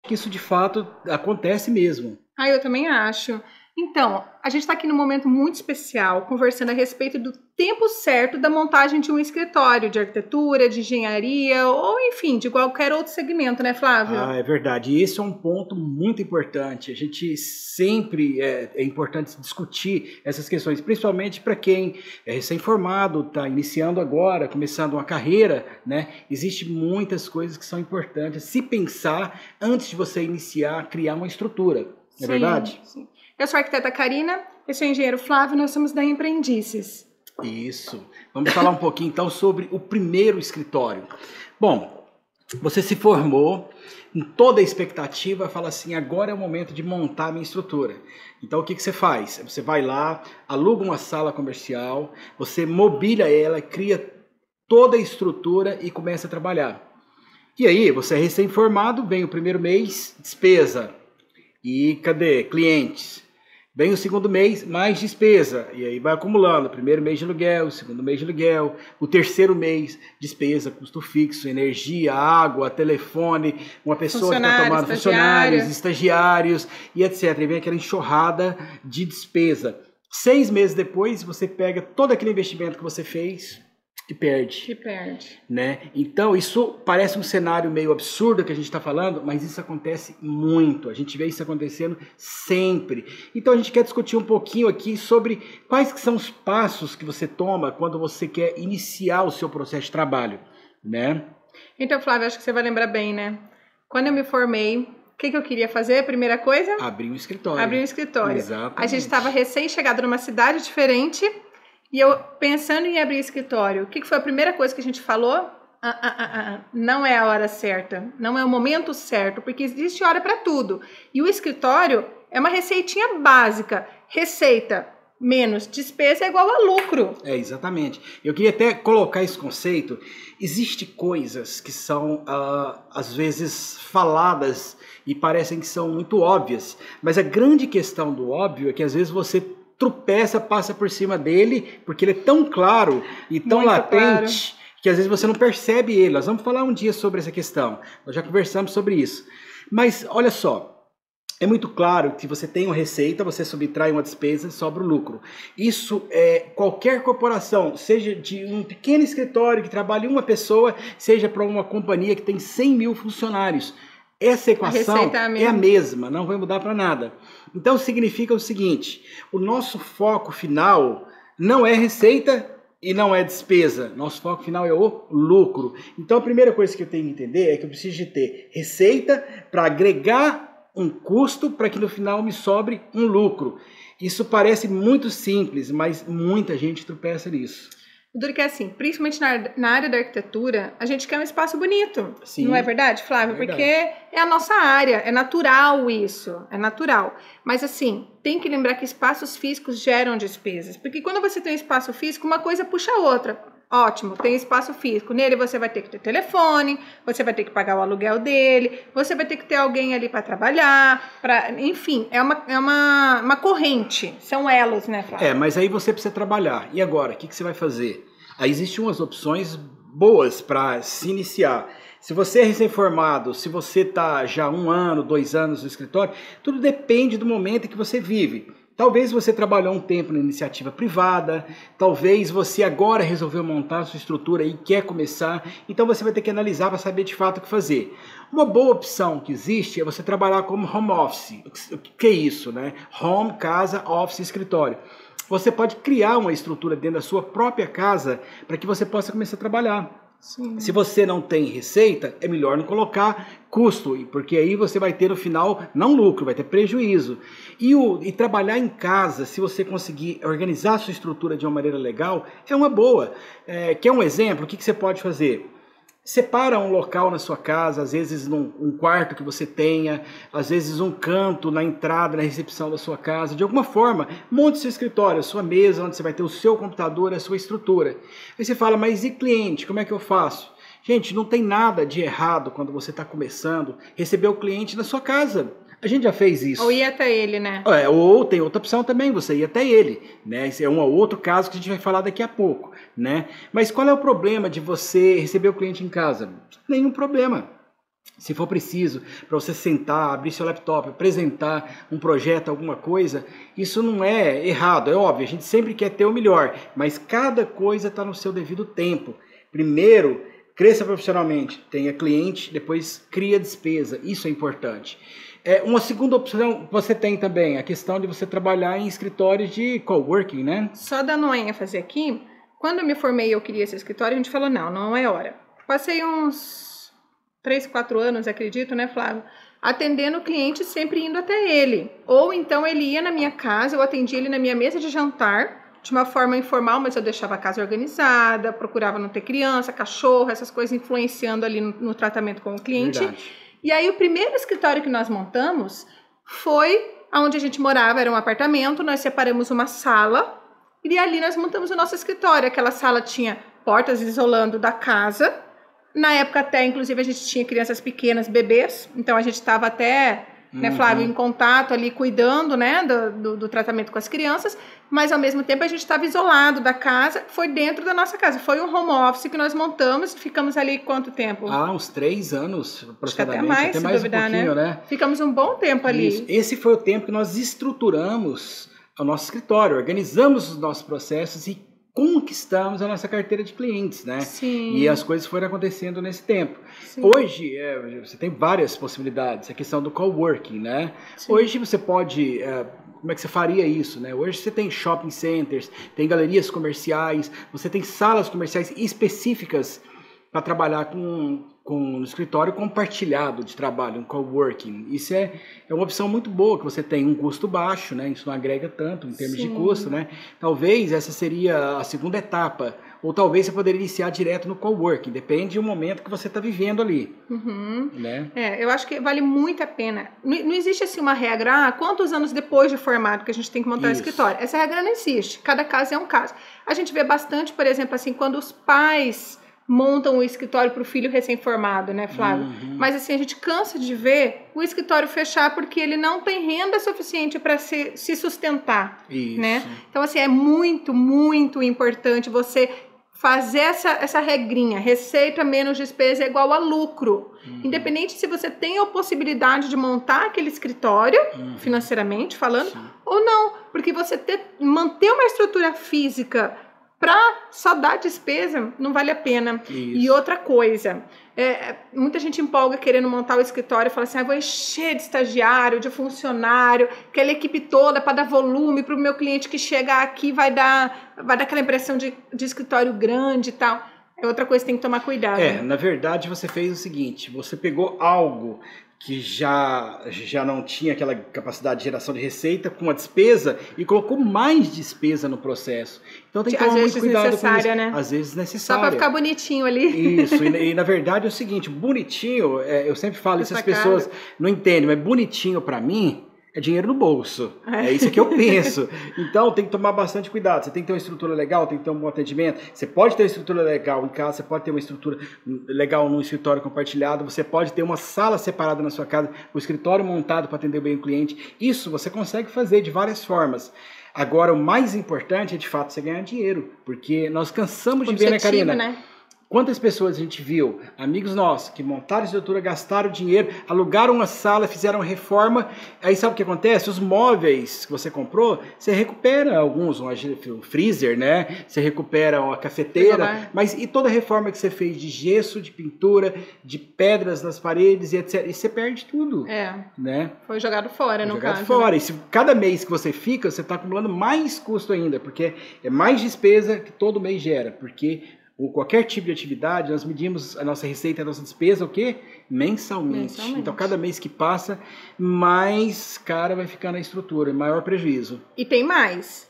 que isso de fato acontece mesmo. Eu também acho. Então, a gente está aqui num momento muito especial, conversando a respeito do tempo certo da montagem de um escritório de arquitetura, de engenharia, ou enfim, de qualquer outro segmento, né, Flávio? É verdade. E esse é um ponto muito importante. A gente sempre é importante discutir essas questões, principalmente para quem é recém-formado, está iniciando agora, começando uma carreira, né? Existem muitas coisas que são importantes se pensar antes de você iniciar, criar uma estrutura. Não é verdade? Sim. Eu sou a arquiteta Karina, eu sou o engenheiro Flávio, nós somos da Empreendices. Isso. Vamos falar um pouquinho então sobre o primeiro escritório. Bom, você se formou, com toda a expectativa, fala assim, agora é o momento de montar a minha estrutura. Então o que você faz? Você vai lá, aluga uma sala comercial, você mobília ela, cria toda a estrutura e começa a trabalhar. E aí, você é recém-formado, vem o primeiro mês, despesa. E cadê? Clientes. Vem o segundo mês, mais despesa, e aí vai acumulando, primeiro mês de aluguel, segundo mês de aluguel, o terceiro mês, despesa, custo fixo, energia, água, telefone, uma pessoa que está tomando funcionários, estagiários e etc. E vem aquela enxurrada de despesa. 6 meses depois, você pega todo aquele investimento que você fez e perde. Né? Então, isso parece um cenário meio absurdo que a gente está falando, mas isso acontece muito. A gente vê isso acontecendo sempre. Então, a gente quer discutir um pouquinho aqui sobre quais que são os passos que você toma quando você quer iniciar o seu processo de trabalho, né? Então, Flávia, acho que você vai lembrar bem, né? Quando eu me formei, o que eu queria fazer? A primeira coisa? Abrir um escritório. Exatamente. A gente estava recém-chegado numa cidade diferente. E eu, pensando em abrir escritório, o que foi a primeira coisa que a gente falou? Não é a hora certa, não é o momento certo, porque existe hora para tudo. E o escritório é uma receitinha básica. Receita menos despesa é igual a lucro. Exatamente. Eu queria até colocar esse conceito. Existem coisas que são, às vezes, faladas e parecem que são muito óbvias. Mas a grande questão do óbvio é que, às vezes, você tropeça, passa por cima dele, porque ele é tão claro e tão muito latente que às vezes você não percebe ele. Nós vamos falar um dia sobre essa questão. Nós já conversamos sobre isso. Mas olha só, é muito claro que você tem uma receita, você subtrai uma despesa, sobra o lucro. Isso é qualquer corporação, seja de um pequeno escritório que trabalha uma pessoa, seja para uma companhia que tem 100 mil funcionários. Essa equação é a mesma, não vai mudar para nada. Então significa o seguinte, o nosso foco final não é receita e não é despesa. Nosso foco final é o lucro. Então a primeira coisa que eu tenho que entender é que eu preciso de ter receita para agregar um custo para que no final me sobre um lucro. Isso parece muito simples, mas muita gente tropeça nisso. O duro que é assim, principalmente na área da arquitetura, a gente quer um espaço bonito. Sim, não é verdade, Flávio? É verdade. Porque é a nossa área, é natural isso, é natural. Mas assim, tem que lembrar que espaços físicos geram despesas. Porque quando você tem espaço físico, uma coisa puxa a outra. Ótimo, tem espaço físico. Nele você vai ter que ter telefone, você vai ter que pagar o aluguel dele, você vai ter que ter alguém ali para trabalhar, enfim, é uma corrente, são elos, né, Flávio? Mas aí você precisa trabalhar. E agora, o que você vai fazer? Aí existem umas opções boas para se iniciar. Se você é recém-formado, se você está já 1 ano, 2 anos no escritório, tudo depende do momento em que você vive. Talvez você trabalhou um tempo na iniciativa privada, talvez você agora resolveu montar a sua estrutura e quer começar, então você vai ter que analisar para saber de fato o que fazer. Uma boa opção que existe é você trabalhar como home office. O que é isso, né? Home, casa, office, escritório. Você pode criar uma estrutura dentro da sua própria casa para que você possa começar a trabalhar. Sim. Se você não tem receita, é melhor não colocar custo, porque aí você vai ter no final, não lucro, vai ter prejuízo. E trabalhar em casa, se você conseguir organizar a sua estrutura de uma maneira legal, é uma boa. Quer um exemplo? O que você pode fazer? Separa um local na sua casa, às vezes um quarto que você tenha, às vezes um canto na entrada, na recepção da sua casa. De alguma forma, monte seu escritório, a sua mesa, onde você vai ter o seu computador, a sua estrutura. Aí você fala, mas e cliente, como é que eu faço? Gente, não tem nada de errado quando você está começando, receber o cliente na sua casa. A gente já fez isso. Ou ir até ele, né? Ou tem outra opção também, você ir até ele, né? Esse é um outro caso que a gente vai falar daqui a pouco, né? Mas qual é o problema de você receber o cliente em casa? Nenhum problema. se for preciso, para você sentar, abrir seu laptop, apresentar um projeto, alguma coisa, isso não é errado, é óbvio, a gente sempre quer ter o melhor, mas cada coisa está no seu devido tempo. Primeiro, cresça profissionalmente, tenha cliente, depois cria despesa, isso é importante. Uma segunda opção você tem também, a questão de você trabalhar em escritórios de coworking, né? Só dando uma ênfase aqui, quando eu me formei e eu queria esse escritório, a gente falou, não é hora. Passei uns 3, 4 anos, acredito, né, Flávio? Atendendo o cliente, sempre indo até ele. Ou então ele ia na minha casa, eu atendia ele na minha mesa de jantar, de uma forma informal, mas eu deixava a casa organizada, procurava não ter criança, cachorro, essas coisas influenciando ali no tratamento com o cliente. Verdade. E aí o primeiro escritório que nós montamos foi onde a gente morava, era um apartamento, nós separamos uma sala e ali nós montamos o nosso escritório. Aquela sala tinha portas isolando da casa. Na época até, inclusive, a gente tinha crianças pequenas, bebês, então a gente estava até, né, Flávio, em contato ali, cuidando, né, do tratamento com as crianças, mas ao mesmo tempo a gente estava isolado da casa, foi dentro da nossa casa, foi um home office que nós montamos, ficamos ali quanto tempo? Uns 3 anos, aproximadamente, até mais um pouquinho, né? Ficamos um bom tempo ali. Isso. Esse foi o tempo que nós estruturamos o nosso escritório, organizamos os nossos processos e conquistamos a nossa carteira de clientes, né? Sim. E as coisas foram acontecendo nesse tempo. Sim. Hoje, você tem várias possibilidades, a questão do coworking, né? Sim. Hoje você pode... como é que você faria isso, né? Hoje você tem shopping centers, tem galerias comerciais, você tem salas comerciais específicas para trabalhar no escritório compartilhado de trabalho, um coworking. Isso é uma opção muito boa, que você tem um custo baixo, né? Isso não agrega tanto em termos de custo, né? Talvez essa seria a segunda etapa, ou talvez você poderia iniciar direto no coworking, depende do momento que você está vivendo ali. Né? Eu acho que vale muito a pena. Não existe assim uma regra, quantos anos depois de formado que a gente tem que montar o escritório? Essa regra não existe, cada caso é um caso. A gente vê bastante, por exemplo, assim, quando os pais montam o escritório para o filho recém-formado, né, Flávio? Mas assim, a gente cansa de ver o escritório fechar porque ele não tem renda suficiente para se sustentar, né? Então, assim, é muito, muito importante você fazer essa regrinha, receita menos despesa é igual a lucro. Independente se você tem a possibilidade de montar aquele escritório, financeiramente falando, ou não, porque você manter uma estrutura física para só dar despesa, não vale a pena. Isso. E outra coisa, muita gente empolga querendo montar o escritório e fala assim, vou encher de estagiário, de funcionário, aquela equipe toda para dar volume para o meu cliente que chega aqui vai dar aquela impressão de escritório grande e tal. É outra coisa que tem que tomar cuidado. Na verdade você fez o seguinte, você pegou algo que já não tinha aquela capacidade de geração de receita com a despesa e colocou mais despesa no processo. Então tem que tomar muito cuidado com isso. Né? Às vezes necessária. Só para ficar bonitinho ali. Isso, e na verdade é o seguinte, bonitinho, eu sempre falo isso, as pessoas não entendem, mas bonitinho para mim é dinheiro no bolso. É isso que eu penso. Então tem que tomar bastante cuidado. Você tem que ter uma estrutura legal, tem que ter um bom atendimento. Você pode ter uma estrutura legal em casa, você pode ter uma estrutura legal num escritório compartilhado, você pode ter uma sala separada na sua casa, o escritório montado para atender bem o cliente. Isso você consegue fazer de várias formas. Agora, o mais importante é, de fato, você ganhar dinheiro. Porque nós cansamos de ver, né, Karina? Né? Quantas pessoas a gente viu, amigos nossos, que montaram estrutura, gastaram dinheiro, alugaram uma sala, fizeram reforma, aí sabe o que acontece? Os móveis que você comprou, você recupera alguns, um freezer, né? Você recupera uma cafeteira, mas e toda a reforma que você fez de gesso, de pintura, de pedras nas paredes e etc. E você perde tudo. Né? Foi jogado fora, no caso. Jogado fora. Né? E se cada mês que você fica, você está acumulando mais custo ainda, porque é mais despesa que todo mês gera, porque qualquer tipo de atividade, nós medimos a nossa receita, a nossa despesa, o quê? Mensalmente. Então, cada mês que passa, mais cara vai ficar na estrutura, maior prejuízo. E tem mais.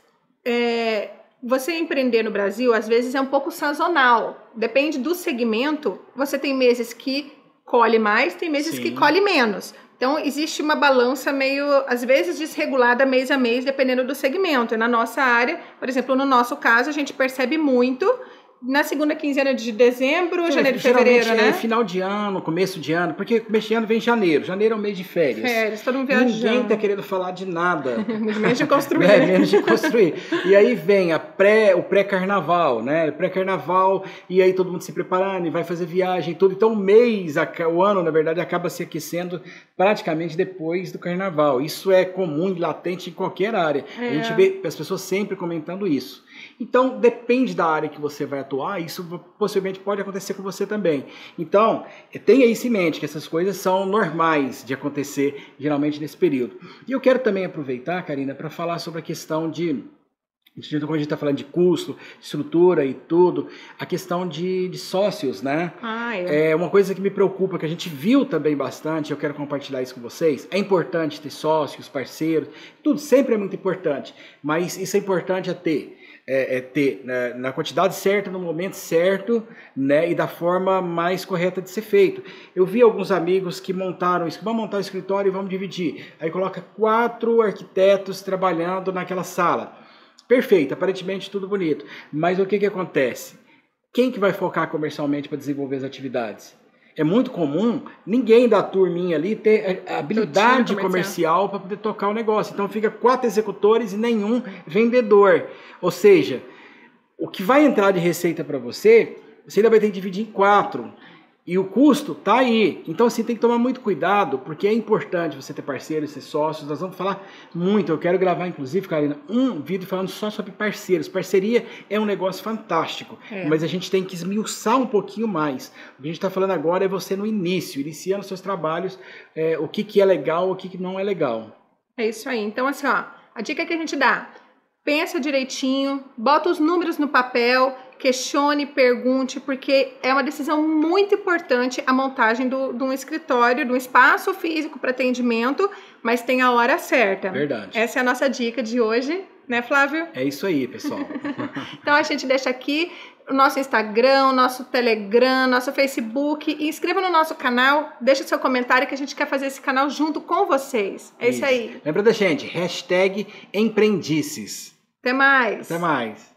Você empreender no Brasil, às vezes, é um pouco sazonal. Depende do segmento. Você tem meses que colhe mais, tem meses que colhe menos. Então, existe uma balança meio, às vezes, desregulada mês a mês, dependendo do segmento. E na nossa área, por exemplo, no nosso caso, a gente percebe muito na segunda quinzena de dezembro, janeiro, geralmente fevereiro, né? Final de ano, começo de ano, porque começo de ano vem janeiro. Janeiro é o mês de férias. Férias, todo mundo viajando. Ninguém tá querendo falar de nada. Menos de construir. Menos de construir. E aí vem o pré-carnaval, né? O pré-carnaval, e aí todo mundo se preparando e vai fazer viagem e tudo. Então o ano, na verdade, acaba se aquecendo praticamente depois do carnaval. Isso é comum e latente em qualquer área. A gente vê as pessoas sempre comentando isso. Então, depende da área que você vai atuar, isso possivelmente pode acontecer com você também. Então, tenha isso em mente, que essas coisas são normais de acontecer, geralmente, nesse período. E eu quero também aproveitar, Karina, para falar sobre a questão quando a gente está falando de custo, estrutura e tudo, a questão de sócios, né? É uma coisa que me preocupa, que a gente viu também bastante, eu quero compartilhar isso com vocês. É importante ter sócios, parceiros, tudo sempre é muito importante, mas isso é importante ter na quantidade certa, no momento certo, né, e da forma mais correta de ser feito. Eu vi alguns amigos que vão montar o escritório e vamos dividir. Aí coloca 4 arquitetos trabalhando naquela sala. Perfeito, aparentemente tudo bonito. Mas o que acontece? Quem que vai focar comercialmente para desenvolver as atividades? É muito comum ninguém da turminha ali ter a habilidade comercial para poder tocar o negócio. Então fica 4 executores e nenhum vendedor. Ou seja, o que vai entrar de receita para você ainda vai ter que dividir em 4. E o custo está aí. Então, assim, tem que tomar muito cuidado, porque é importante você ter parceiros, ter sócios. Nós vamos falar muito. Eu quero gravar, inclusive, Karina, um vídeo falando só sobre parceiros. Parceria é um negócio fantástico, mas a gente tem que esmiuçar um pouquinho mais. O que a gente está falando agora é você no início, iniciando seus trabalhos, o que é legal, o que não é legal. É isso aí. Então, assim, ó, a dica que a gente dá, pensa direitinho, bota os números no papel, questione, pergunte, porque é uma decisão muito importante a montagem de um escritório, de um espaço físico para atendimento, mas tem a hora certa. Verdade. Essa é a nossa dica de hoje, né, Flávio? É isso aí, pessoal. Então a gente deixa aqui o nosso Instagram, o nosso Telegram, nosso Facebook, e inscreva no nosso canal, deixa seu comentário que a gente quer fazer esse canal junto com vocês. É isso aí. Lembra da gente, #Empreendices. Até mais. Até mais.